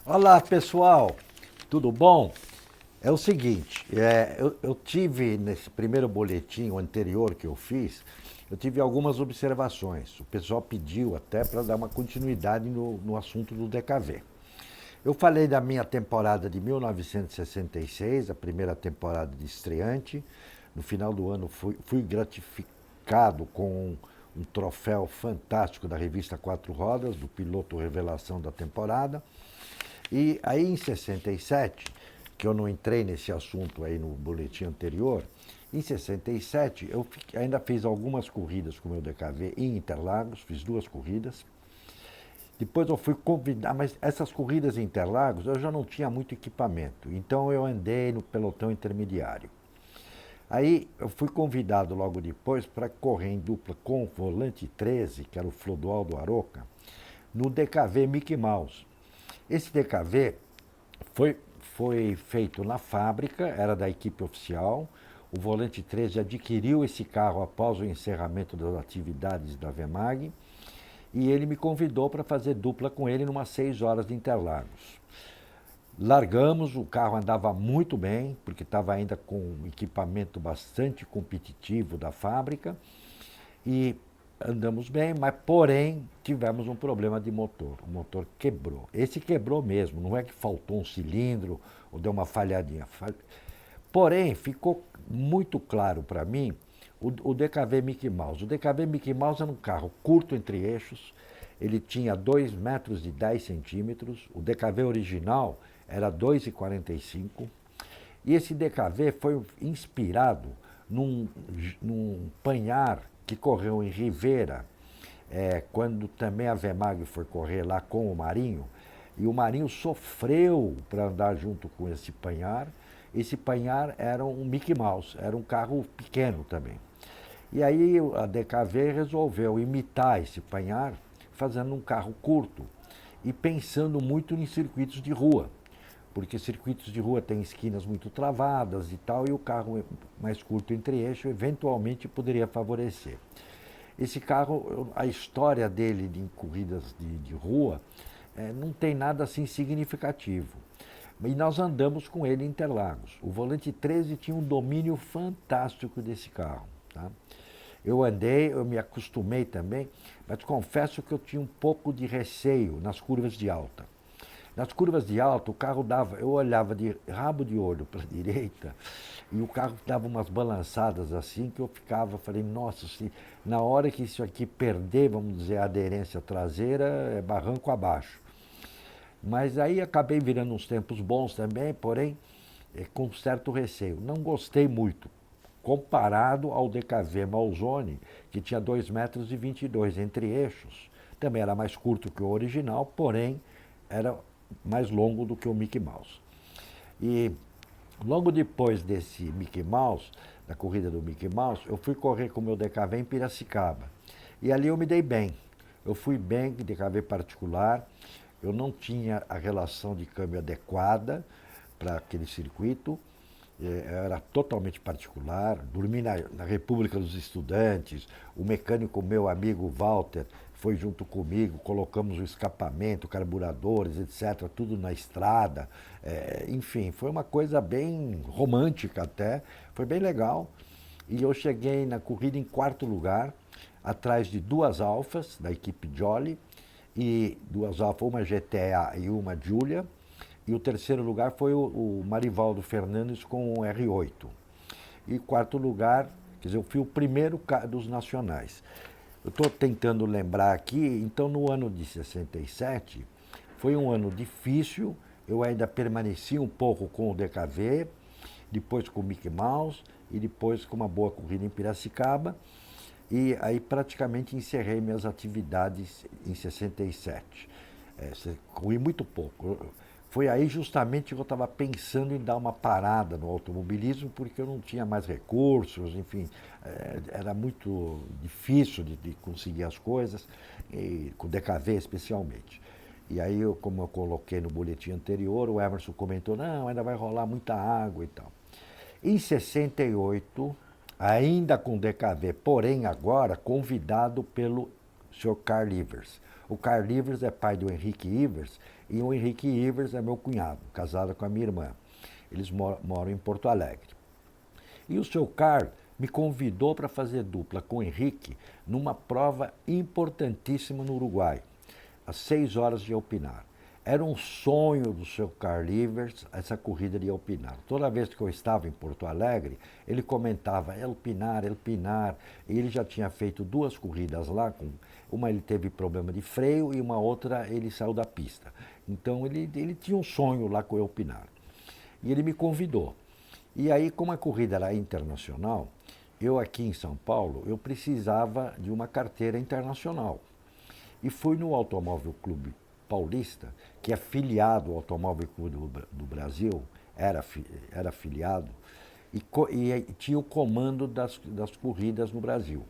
Olá, pessoal, tudo bom? É o seguinte, eu tive nesse primeiro boletim, o anterior que eu fiz, eu tive algumas observações. O pessoal pediu até para dar uma continuidade no assunto do DKV. Eu falei da minha temporada de 1966, a primeira temporada de estreante. No final do ano fui gratificado com um troféu fantástico da revista Quatro Rodas, do piloto revelação da temporada. E aí em 67, que eu não entrei nesse assunto aí no boletim anterior, em 67 ainda fiz algumas corridas com o meu DKV em Interlagos, fiz duas corridas. Depois eu fui convidar, mas essas corridas em Interlagos eu já não tinha muito equipamento, então eu andei no pelotão intermediário. Aí eu fui convidado logo depois para correr em dupla com o volante 13, que era o Flodoaldo Aroca, no DKV Mickey Mouse. Esse DKV foi, foi feito na fábrica, era da equipe oficial. O volante 13 adquiriu esse carro após o encerramento das atividades da Vemag e ele me convidou para fazer dupla com ele numa 6 horas de Interlagos. Largamos, o carro andava muito bem, porque estava ainda com um equipamento bastante competitivo da fábrica, e andamos bem, mas porém tivemos um problema de motor. O motor quebrou. Esse quebrou mesmo, não é que faltou um cilindro ou deu uma falhadinha. Porém, ficou muito claro para mim o DKV Mickey Mouse. O DKV Mickey Mouse era um carro curto entre eixos, ele tinha 2 metros e 10 centímetros, o DKV original era 2,45 e esse DKV foi inspirado num panhar que correu em Rivera, quando também a Vemag foi correr lá com o Marinho, e o Marinho sofreu para andar junto com esse panhar. Esse panhar era um Mickey Mouse, era um carro pequeno também. E aí a DKV resolveu imitar esse panhar, fazendo um carro curto e pensando muito em circuitos de rua, porque circuitos de rua têm esquinas muito travadas e tal, e o carro mais curto entre eixo eventualmente poderia favorecer. Esse carro, a história dele de corridas de rua não tem nada assim significativo. E nós andamos com ele em Interlagos. O volante 13 tinha um domínio fantástico desse carro. Tá? Eu andei, eu me acostumei também, mas confesso que eu tinha um pouco de receio nas curvas de alta. Nas curvas de alta, o carro dava, eu olhava de rabo de olho para a direita e o carro dava umas balançadas assim que eu ficava, falei, nossa, se na hora que isso aqui perder, vamos dizer, a aderência traseira, é barranco abaixo. Mas aí acabei virando uns tempos bons também, porém, com certo receio. Não gostei muito, comparado ao DKV Malzone, que tinha 2 metros e 22 entre eixos. Também era mais curto que o original, porém, era mais longo do que o Mickey Mouse. E logo depois desse Mickey Mouse, da corrida do Mickey Mouse, eu fui correr com o meu DKV em Piracicaba. E ali eu me dei bem. Eu fui bem, DKV particular, eu não tinha a relação de câmbio adequada para aquele circuito, era totalmente particular, dormi na República dos Estudantes, o mecânico meu amigo Walter foi junto comigo, colocamos o escapamento, carburadores, etc., tudo na estrada. Enfim, foi uma coisa bem romântica até, foi bem legal. E eu cheguei na corrida em quarto lugar, atrás de duas Alfas da equipe Jolly, e duas Alfas, uma GTA e uma Giulia. E o terceiro lugar foi o Marivaldo Fernandes com o R8. E quarto lugar, quer dizer, eu fui o primeiro dos nacionais. Eu estou tentando lembrar aqui, então no ano de 67, foi um ano difícil, eu ainda permaneci um pouco com o DKV, depois com o Mickey Mouse e depois com uma boa corrida em Piracicaba. E aí praticamente encerrei minhas atividades em 67. Corri muito pouco. Foi aí justamente que eu estava pensando em dar uma parada no automobilismo, porque eu não tinha mais recursos, enfim, era muito difícil de conseguir as coisas, e, com DKV especialmente. E aí, como eu coloquei no boletim anterior, o Emerson comentou, não, ainda vai rolar muita água e tal. Em 68, ainda com DKV, porém agora convidado pelo Sr. Carl Ivers. O Carl Ivers é pai do Henrique Ivers e o Henrique Ivers é meu cunhado, casado com a minha irmã. Eles moram em Porto Alegre. E o seu Carl me convidou para fazer dupla com o Henrique numa prova importantíssima no Uruguai, às 6 horas de Alpinar. Era um sonho do seu Carl Ivers essa corrida de Alpinar. Toda vez que eu estava em Porto Alegre, ele comentava Alpinar, Alpinar. E ele já tinha feito 2 corridas lá. Uma ele teve problema de freio e uma outra ele saiu da pista. Então ele tinha um sonho lá com o Alpinar. E ele me convidou. E aí, como a corrida era internacional, eu aqui em São Paulo, eu precisava de uma carteira internacional. E fui no Automóvel Clube Paulista, que é filiado ao Automóvel Clube do Brasil, era filiado, e tinha o comando das corridas no Brasil.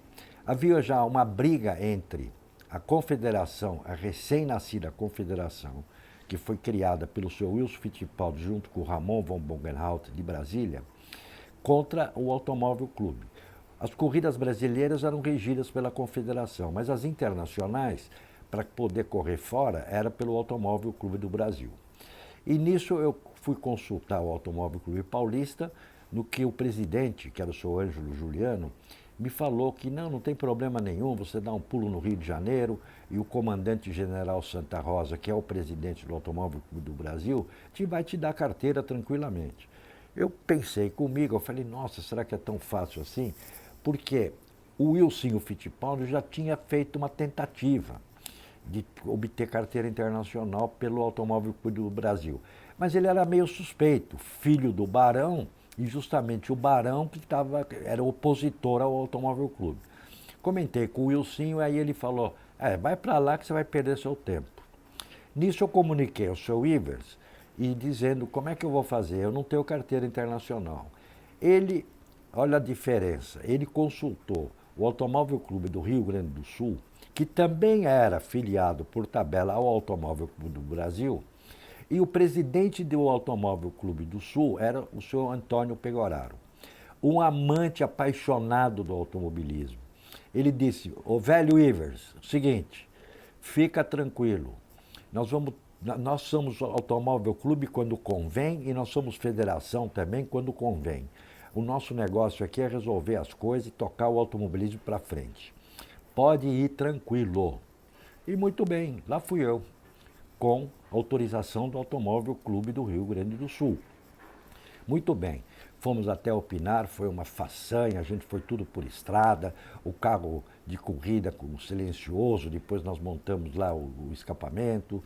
Havia já uma briga entre a confederação, a recém-nascida confederação, que foi criada pelo seu Wilson Fittipaldi junto com o Ramon von Bogenhout de Brasília, contra o Automóvel Clube. As corridas brasileiras eram regidas pela confederação, mas as internacionais, para poder correr fora, era pelo Automóvel Clube do Brasil. E nisso eu fui consultar o Automóvel Clube Paulista, no que o presidente, que era o seu Ângelo Juliano, me falou que não tem problema nenhum, você dá um pulo no Rio de Janeiro e o comandante-general Santa Rosa, que é o presidente do Automóvel Clube do Brasil, vai te dar carteira tranquilamente. Eu pensei comigo, eu falei, nossa, será que é tão fácil assim? Porque o Wilson Fittipaldi já tinha feito uma tentativa de obter carteira internacional pelo Automóvel Clube do Brasil. Mas ele era meio suspeito, filho do Barão, e justamente o Barão que era opositor ao Automóvel Clube. Comentei com o Wilson, aí ele falou, vai para lá que você vai perder seu tempo. Nisso eu comuniquei ao seu Ivers, e dizendo como é que eu vou fazer, eu não tenho carteira internacional. Ele, olha a diferença, ele consultou o Automóvel Clube do Rio Grande do Sul, que também era filiado por tabela ao Automóvel Clube do Brasil, e o presidente do Automóvel Clube do Sul era o senhor Antônio Pegoraro, um amante apaixonado do automobilismo. Ele disse, velho Ivers, seguinte, fica tranquilo, nós somos Automóvel Clube quando convém e nós somos federação também quando convém. O nosso negócio aqui é resolver as coisas e tocar o automobilismo para frente. Pode ir tranquilo. E muito bem, lá fui eu, com autorização do Automóvel Clube do Rio Grande do Sul. Muito bem, fomos até Alpinar, foi uma façanha, a gente foi tudo por estrada, o carro de corrida com silencioso, depois nós montamos lá o escapamento,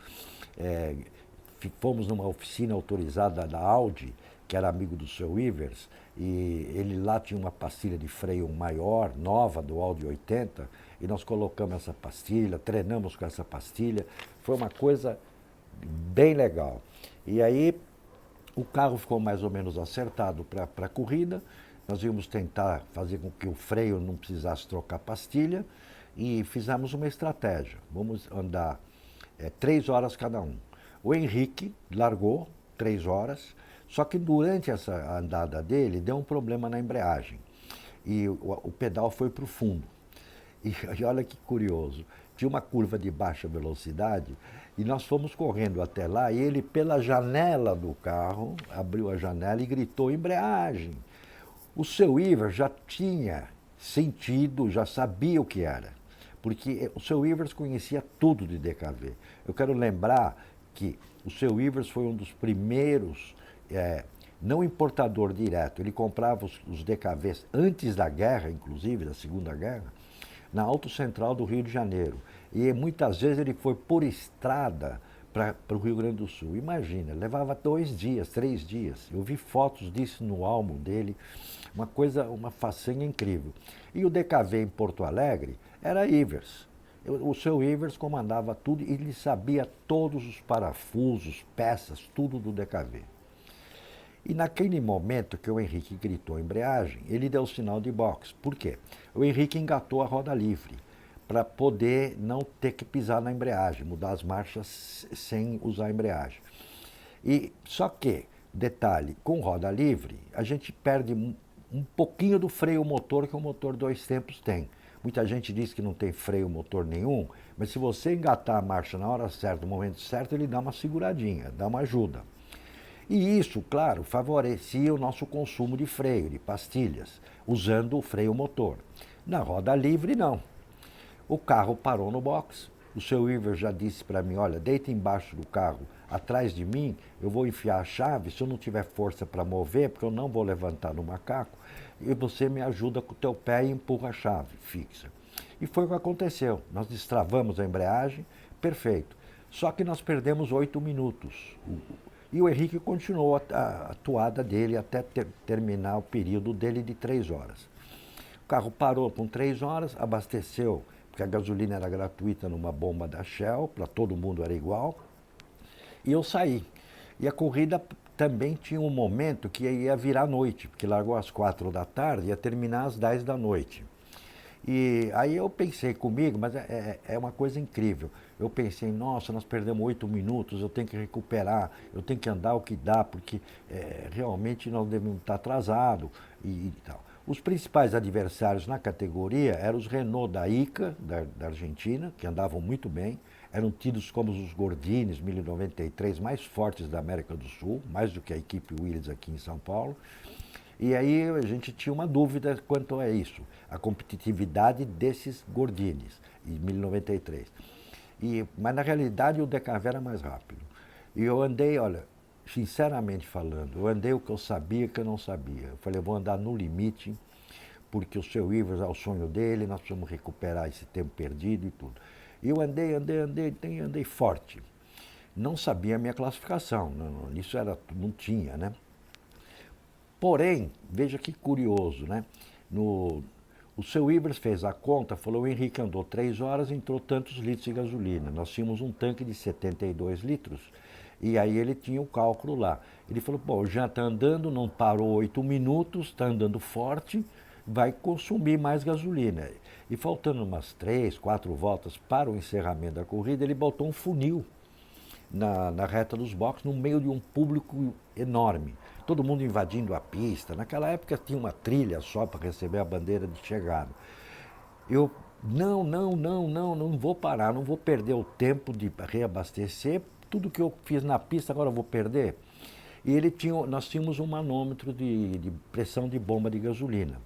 fomos numa oficina autorizada da Audi, que era amigo do seu Ivers, e ele lá tinha uma pastilha de freio maior, nova, do Audi 80, e nós colocamos essa pastilha, treinamos com essa pastilha, foi uma coisa bem legal. E aí o carro ficou mais ou menos acertado para a corrida, nós íamos tentar fazer com que o freio não precisasse trocar pastilha, e fizemos uma estratégia, vamos andar 3 horas cada um. O Henrique largou 3 horas, só que durante essa andada dele deu um problema na embreagem e o pedal foi para o fundo. E olha que curioso, tinha uma curva de baixa velocidade e nós fomos correndo até lá e ele pela janela do carro, abriu a janela e gritou embreagem. O seu Ivers já tinha sentido, já sabia o que era, porque o seu Ivers conhecia tudo de DKV. Eu quero lembrar que o seu Ivers foi um dos primeiros, não importador direto, ele comprava os DKVs antes da guerra, inclusive, da Segunda Guerra, na Auto Central do Rio de Janeiro. E muitas vezes ele foi por estrada para o Rio Grande do Sul. Imagina, levava 2 dias, 3 dias. Eu vi fotos disso no álbum dele, uma coisa, uma façanha incrível. E o DKV em Porto Alegre era Ivers. O seu Ivers comandava tudo e ele sabia todos os parafusos, peças, tudo do DKV. E naquele momento que o Henrique gritou embreagem, ele deu o sinal de boxe. Por quê? O Henrique engatou a roda livre para poder não ter que pisar na embreagem, mudar as marchas sem usar a embreagem. E só que, detalhe, com roda livre, a gente perde um pouquinho do freio motor que o motor 2 tempos tem. Muita gente diz que não tem freio motor nenhum, mas se você engatar a marcha na hora certa, no momento certo, ele dá uma seguradinha, dá uma ajuda. E isso, claro, favorecia o nosso consumo de freio, de pastilhas, usando o freio motor. Na roda livre, não. O carro parou no box. O seu Iver já disse para mim, olha, deita embaixo do carro, atrás de mim, eu vou enfiar a chave, se eu não tiver força para mover, porque eu não vou levantar no macaco, e você me ajuda com o teu pé e empurra a chave fixa. E foi o que aconteceu. Nós destravamos a embreagem, perfeito. Só que nós perdemos 8 minutos. E o Henrique continuou a toada dele até terminar o período dele de 3 horas. O carro parou com 3 horas, abasteceu, porque a gasolina era gratuita numa bomba da Shell, para todo mundo era igual, e eu saí. E a corrida também tinha um momento que ia virar noite, porque largou às 4 da tarde e ia terminar às 10 da noite. E aí eu pensei comigo, mas é uma coisa incrível. Eu pensei, nossa, nós perdemos 8 minutos, eu tenho que recuperar, eu tenho que andar o que dá, porque realmente nós devemos estar atrasados e tal. Os principais adversários na categoria eram os Renault da ICA, da Argentina, que andavam muito bem, eram tidos como os Gordines 1093 mais fortes da América do Sul, mais do que a equipe Williams aqui em São Paulo. E aí a gente tinha uma dúvida quanto a isso, a competitividade desses Gordines, em 1093. Mas na realidade o DKV era mais rápido. E eu andei, olha, sinceramente falando, eu andei o que eu sabia que eu não sabia. Eu falei, eu vou andar no limite, porque o seu Ivers é o sonho dele, nós precisamos recuperar esse tempo perdido e tudo. E eu andei forte. Não sabia a minha classificação, isso não tinha, né? Porém, veja que curioso, né? O seu Ivers fez a conta, falou, o Henrique andou 3 horas, entrou tantos litros de gasolina. Nós tínhamos um tanque de 72 litros, e aí ele tinha o cálculo lá. Ele falou, bom, já está andando, não parou 8 minutos, está andando forte, vai consumir mais gasolina. E faltando umas 3, 4 voltas para o encerramento da corrida, ele botou um funil na reta dos boxes, no meio de um público enorme. Todo mundo invadindo a pista. Naquela época tinha uma trilha só para receber a bandeira de chegada. Eu, não vou parar, não vou perder o tempo de reabastecer. Tudo que eu fiz na pista agora eu vou perder. E nós tínhamos um manômetro de pressão de bomba de gasolina.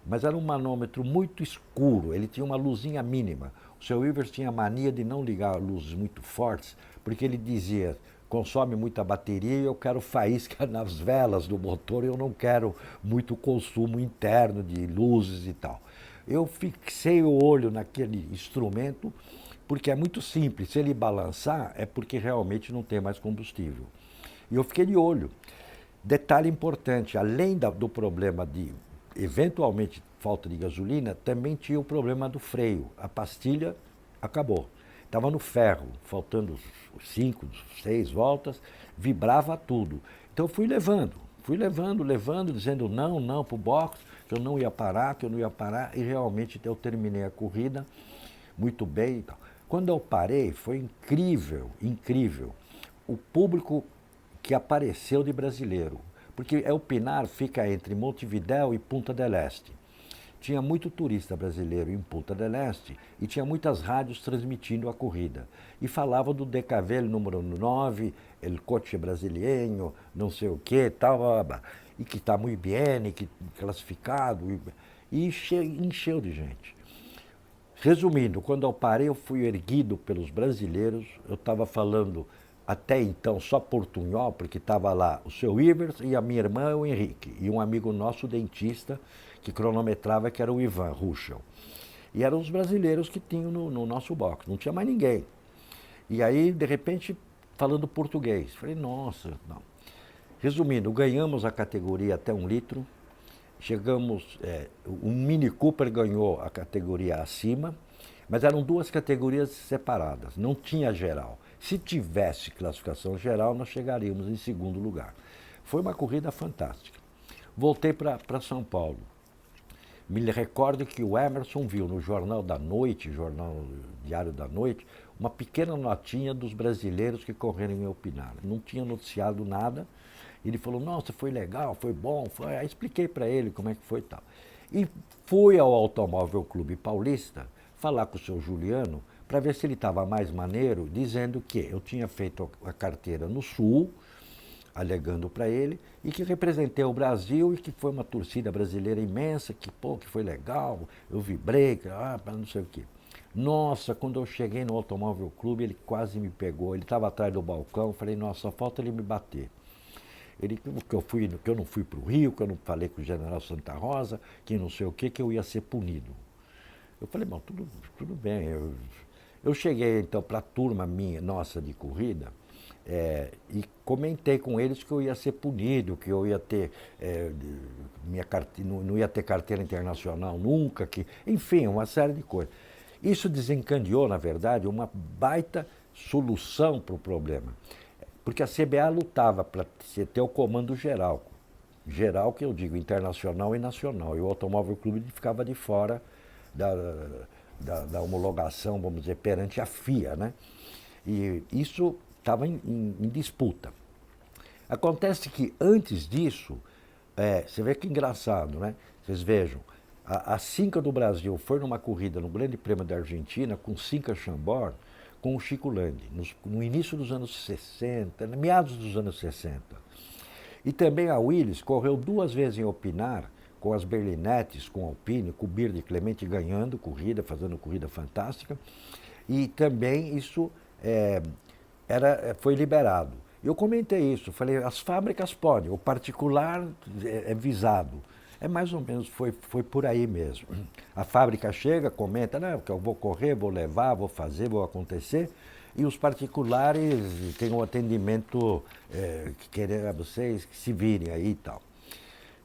Mas era um manômetro muito escuro, ele tinha uma luzinha mínima. O seu Ivers tinha a mania de não ligar luzes muito fortes, porque ele dizia, consome muita bateria e eu quero faísca nas velas do motor, eu não quero muito consumo interno de luzes e tal. Eu fixei o olho naquele instrumento, porque é muito simples, se ele balançar é porque realmente não tem mais combustível. E eu fiquei de olho. Detalhe importante, além do problema de eventualmente falta de gasolina, também tinha o problema do freio. A pastilha acabou. Estava no ferro, faltando 5, 6 voltas, vibrava tudo. Então eu fui levando, dizendo não para o box, que eu não ia parar, e realmente eu terminei a corrida muito bem e tal. Quando eu parei, foi incrível, incrível. O público que apareceu de brasileiro. Porque o Pinar fica entre Montevidéu e Punta del Este. Tinha muito turista brasileiro em Punta del Este e tinha muitas rádios transmitindo a corrida. E falava do DKV número 9, el coche brasileiro, não sei o que, tal, e que está muito bem, que classificado, e encheu de gente. Resumindo, quando eu parei, eu fui erguido pelos brasileiros, eu estava falando até então só portunhol, porque estava lá o seu Ivers e a minha irmã, o Henrique, e um amigo nosso, dentista, que cronometrava, que era o Ivan Ruschel. E eram os brasileiros que tinham no nosso box, não tinha mais ninguém. E aí, de repente, falando português. Falei, nossa, não. Resumindo, ganhamos a categoria até 1 litro, chegamos, o Mini Cooper ganhou a categoria acima, mas eram 2 categorias separadas, não tinha geral. Se tivesse classificação geral, nós chegaríamos em 2º lugar. Foi uma corrida fantástica. Voltei para São Paulo. Me recordo que o Emerson viu no Jornal da Noite, Jornal Diário da Noite, uma pequena notinha dos brasileiros que correram em Pinar. Não tinha noticiado nada. Ele falou, nossa, foi legal, foi bom. Aí expliquei para ele como é que foi e tal. E fui ao Automóvel Clube Paulista falar com o seu Juliano para ver se ele estava mais maneiro, dizendo que eu tinha feito a carteira no Sul, alegando para ele, e que representei o Brasil e que foi uma torcida brasileira imensa, que, pô, que foi legal, eu vibrei, não sei o quê. Nossa, quando eu cheguei no Automóvel Clube, ele quase me pegou. Ele estava atrás do balcão, falei, nossa, só falta ele me bater. Ele, que eu não fui para o Rio, que eu não falei com o general Santa Rosa, que não sei o quê, que eu ia ser punido. Eu falei, bom, tudo bem. Eu cheguei então para a turma nossa de corrida, e comentei com eles que eu ia ser punido, que eu ia ter não ia ter carteira internacional nunca, que, enfim, uma série de coisas. Isso desencadeou, na verdade, uma baita solução para o problema. Porque a CBA lutava para ter o comando geral. Geral, que eu digo, internacional e nacional. E o Automóvel Clube ficava de fora da homologação, vamos dizer, perante a FIA, né? E isso estava em disputa. Acontece que antes disso, você vê que engraçado, né? Vocês vejam, a Cinca do Brasil foi numa corrida no Grande Prêmio da Argentina com Cinca Chambord, com o Chico Landi, no início dos anos 60, meados dos anos 60. E também a Willis correu 2 vezes em Opinar, com as Berlinettes, com Alpine, com o Bird Clemente ganhando corrida, fazendo corrida fantástica. E também isso foi liberado. Eu comentei isso, falei, as fábricas podem, o particular é visado. É mais ou menos, foi por aí mesmo. A fábrica chega, comenta, não, que eu vou correr, vou levar, vou fazer, vou acontecer. E os particulares têm um atendimento que querem a vocês que se virem aí e tal.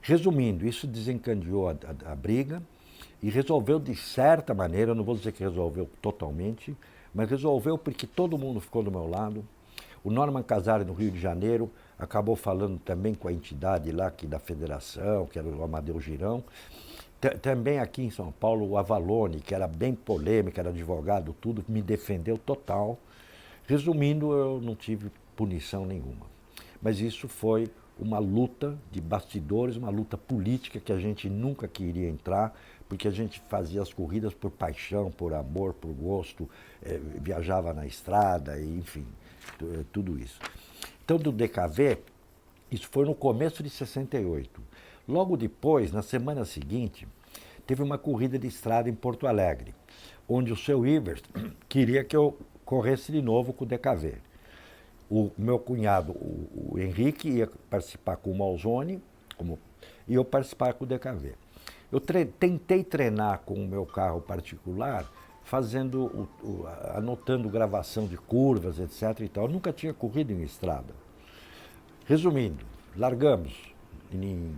Resumindo, isso desencadeou a briga e resolveu de certa maneira, não vou dizer que resolveu totalmente, mas resolveu porque todo mundo ficou do meu lado. O Norman Casari, no Rio de Janeiro, acabou falando também com a entidade lá da federação, que era o Amadeu Girão. Também aqui em São Paulo, o Avalone, que era bem polêmico, era advogado, tudo, me defendeu total. Resumindo, eu não tive punição nenhuma. Mas isso foi uma luta de bastidores, uma luta política que a gente nunca queria entrar, porque a gente fazia as corridas por paixão, por amor, por gosto, viajava na estrada, enfim, tudo isso. Então, do DKV, isso foi no começo de 68. Logo depois, na semana seguinte, teve uma corrida de estrada em Porto Alegre, onde o seu Ivers queria que eu corresse de novo com o DKV. O meu cunhado, o Henrique, ia participar com o Malzone e eu participar com o DKV. Eu tentei treinar com o meu carro particular, anotando gravação de curvas, etc. e tal. Eu nunca tinha corrido em estrada. Resumindo, largamos em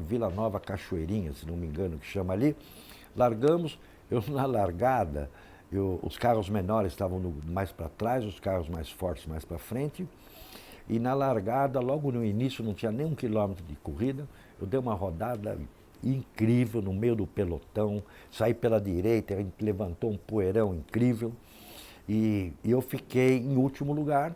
Vila Nova Cachoeirinha, se não me engano, que chama ali. Largamos, eu na largada, os carros menores estavam mais para trás, os carros mais fortes mais para frente. E na largada, logo no início, não tinha nem 1 quilômetro de corrida, eu dei uma rodada incrível no meio do pelotão, saí pela direita, levantou um poeirão incrível e eu fiquei em último lugar,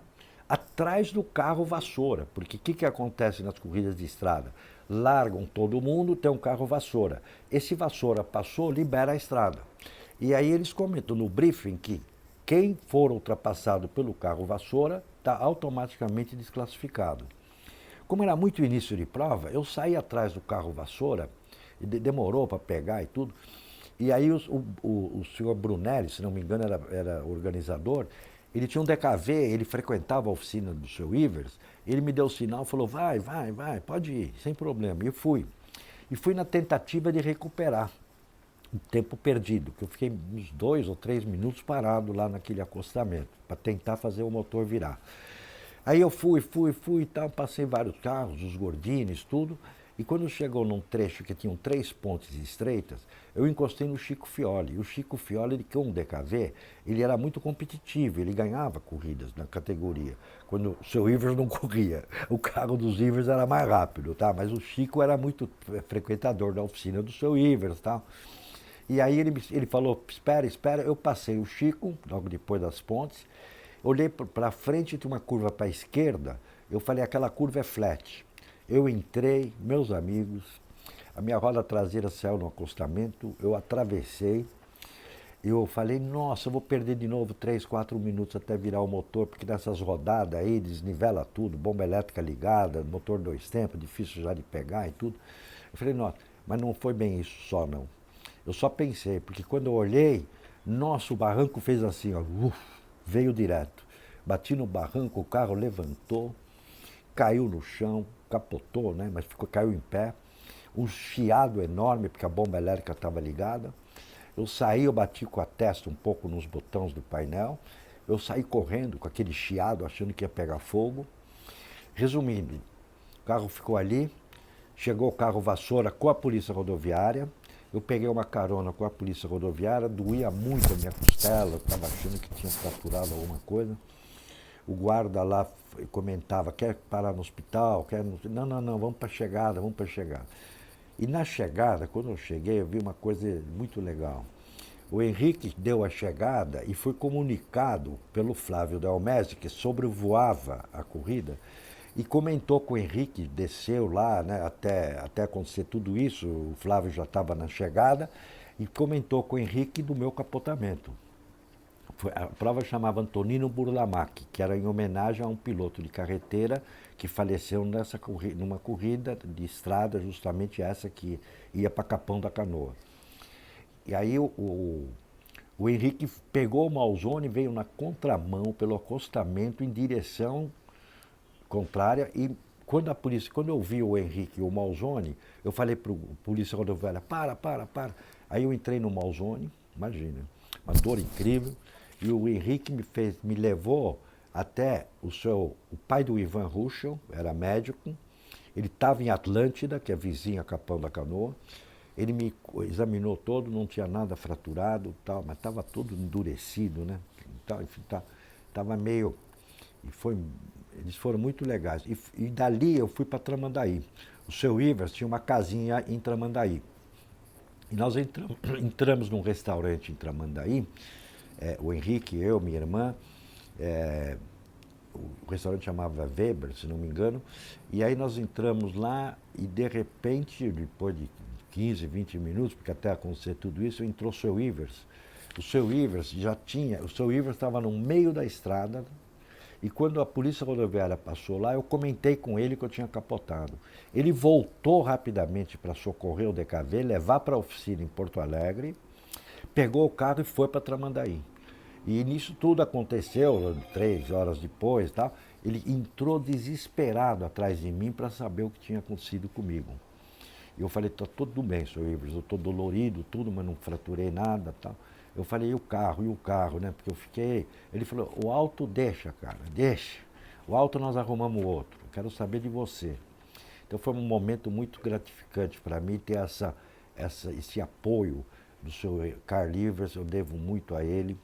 atrás do carro vassoura, porque o que acontece nas corridas de estrada? Largam todo mundo, tem um carro vassoura. Esse vassoura passou, libera a estrada. E aí eles comentam no briefing que quem for ultrapassado pelo carro vassoura está automaticamente desclassificado. Como era muito início de prova, eu saí atrás do carro vassoura, e demorou para pegar e tudo. E aí o senhor Brunelli, se não me engano, era organizador, ele tinha um DKV, ele frequentava a oficina do seu Ivers, ele me deu o sinal, falou, vai, pode ir, sem problema. E eu fui. E fui na tentativa de recuperar o tempo perdido, que eu fiquei uns 2 ou 3 minutos parado lá naquele acostamento, para tentar fazer o motor virar. Aí eu fui e tal, passei vários carros, os Gordines, tudo, e quando chegou num trecho que tinham 3 pontes estreitas, eu encostei no Chico Fioli. E o Chico Fioli, ele, com um DKV, ele era muito competitivo, ele ganhava corridas na categoria, quando o seu Ivers não corria. O carro dos Ivers era mais rápido, tá? Mas o Chico era muito frequentador da oficina do seu Ivers, tá? E aí ele falou, espera, eu passei o Chico, logo depois das pontes, olhei para frente, tinha uma curva para a esquerda, eu falei, aquela curva é flat. Eu entrei, meus amigos, A minha roda traseira saiu no acostamento, eu atravessei. Eu falei, nossa, eu vou perder de novo 3, 4 minutos até virar o motor, porque nessas rodadas aí desnivela tudo, bomba elétrica ligada, motor 2 tempos, difícil já de pegar e tudo. Eu falei, nossa, mas não foi bem isso só não. Eu só pensei, porque quando eu olhei, nossa, o barranco fez assim, ó, veio direto. Bati no barranco, o carro levantou, caiu no chão, capotou, né? Mas caiu em pé. Um chiado enorme, porque a bomba elétrica estava ligada. Eu saí, eu bati com a testa um pouco nos botões do painel. Eu saí correndo com aquele chiado, achando que ia pegar fogo. Resumindo, o carro ficou ali, chegou o carro vassoura com a polícia rodoviária. Eu peguei uma carona com a polícia rodoviária, doía muito a minha costela, estava achando que tinha fraturado alguma coisa. O guarda lá comentava, quer parar no hospital? Quer... Não, não, não, vamos para a chegada, vamos para a chegada. E na chegada, quando eu cheguei, eu vi uma coisa muito legal. O Henrique deu a chegada e foi comunicado pelo Flávio Delmese, que sobrevoava a corrida, e comentou com o Henrique, desceu lá, né, até acontecer tudo isso, o Flávio já estava na chegada, e comentou com o Henrique do meu capotamento. A prova chamava Antonino Burlamac, que era em homenagem a um piloto de carreteira que faleceu numa corrida de estrada, justamente essa que ia para Capão da Canoa. E aí o Henrique pegou o Malzone e veio na contramão, pelo acostamento, em direção contrária. E quando eu vi o Henrique e o Malzone, eu falei para o polícia rodoviária, para. Aí eu entrei no Malzone, imagina, uma dor incrível. E o Henrique me levou até o pai do Ivan Ruschel, era médico. Ele estava em Atlântida, que é vizinha Capão da Canoa. Ele me examinou todo, não tinha nada fraturado, tal, mas estava todo endurecido, né? Enfim, estava meio... Eles foram muito legais. E dali eu fui para Tramandaí. O seu Ivers tinha uma casinha em Tramandaí. E nós entramos num restaurante em Tramandaí, o Henrique, eu, minha irmã, o restaurante chamava Weber, se não me engano, e aí nós entramos lá e de repente, depois de 15, 20 minutos, porque até acontecer tudo isso, entrou o seu Ivers. O seu Ivers estava no meio da estrada, e quando a polícia rodoviária passou lá, eu comentei com ele que eu tinha capotado. Ele voltou rapidamente para socorrer o DKV, levar para a oficina em Porto Alegre, pegou o carro e foi para Tramandaí. E nisso tudo aconteceu, 3 horas depois, tal, ele entrou desesperado atrás de mim para saber o que tinha acontecido comigo. E eu falei, tá tudo bem, senhor Ivers, eu estou dolorido, tudo, mas não fraturei nada, tal. Eu falei, e o carro, né? Porque eu fiquei... Ele falou, o auto deixa, cara, deixa. O auto nós arrumamos outro, quero saber de você. Então foi um momento muito gratificante para mim ter esse apoio do senhor Carl Ivers, eu devo muito a ele.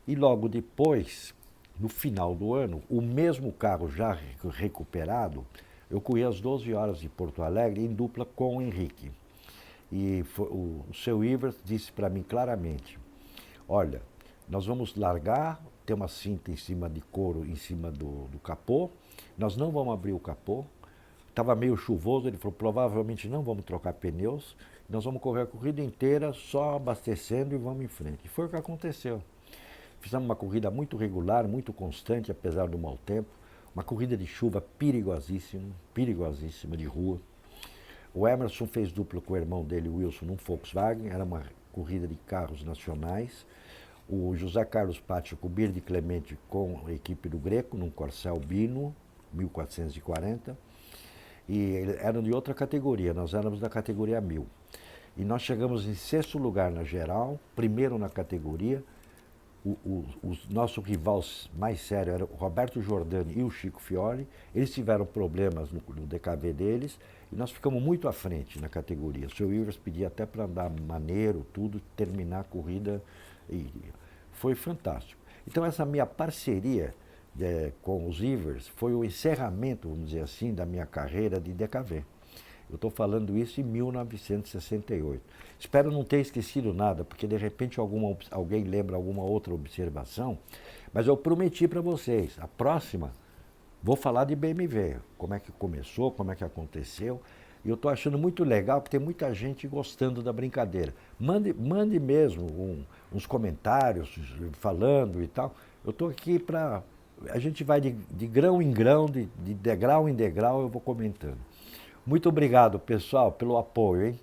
E logo depois, no final do ano, o mesmo carro já recuperado, eu corri às 12 horas de Porto Alegre em dupla com o Henrique. E o seu Ivers disse para mim claramente, olha, nós vamos largar, tem uma cinta em cima de couro, em cima do capô, nós não vamos abrir o capô, estava meio chuvoso, ele falou, provavelmente não vamos trocar pneus, nós vamos correr a corrida inteira só abastecendo e vamos em frente. E foi o que aconteceu. Fizemos uma corrida muito regular, muito constante, apesar do mau tempo, uma corrida de chuva perigosíssima de rua. O Emerson fez dupla com o irmão dele, o Wilson, num Volkswagen, era uma corrida de carros nacionais. O José Carlos Pátio com o Birdi Clemente com a equipe do Greco, num Corcel Bino, 1440. E eram de outra categoria, nós éramos da categoria 1000. E nós chegamos em 6º lugar na geral, primeiro na categoria. O nosso rival mais sério era o Roberto Giordani e o Chico Fiore. Eles tiveram problemas no DKV deles e nós ficamos muito à frente na categoria. O seu Ivers pedia até para andar maneiro, tudo, terminar a corrida. E foi fantástico. Então essa minha parceria com os Ivers foi o encerramento, vamos dizer assim, da minha carreira de DKV. Eu estou falando isso em 1968. Espero não ter esquecido nada, porque de repente alguém lembra alguma outra observação, mas eu prometi para vocês, a próxima, vou falar de BMW, como é que começou, como é que aconteceu. E eu estou achando muito legal, porque tem muita gente gostando da brincadeira. Mande mesmo uns comentários falando e tal. Eu estou aqui para... A gente vai de grão em grão, de degrau em degrau, eu vou comentando. Muito obrigado, pessoal, pelo apoio, hein?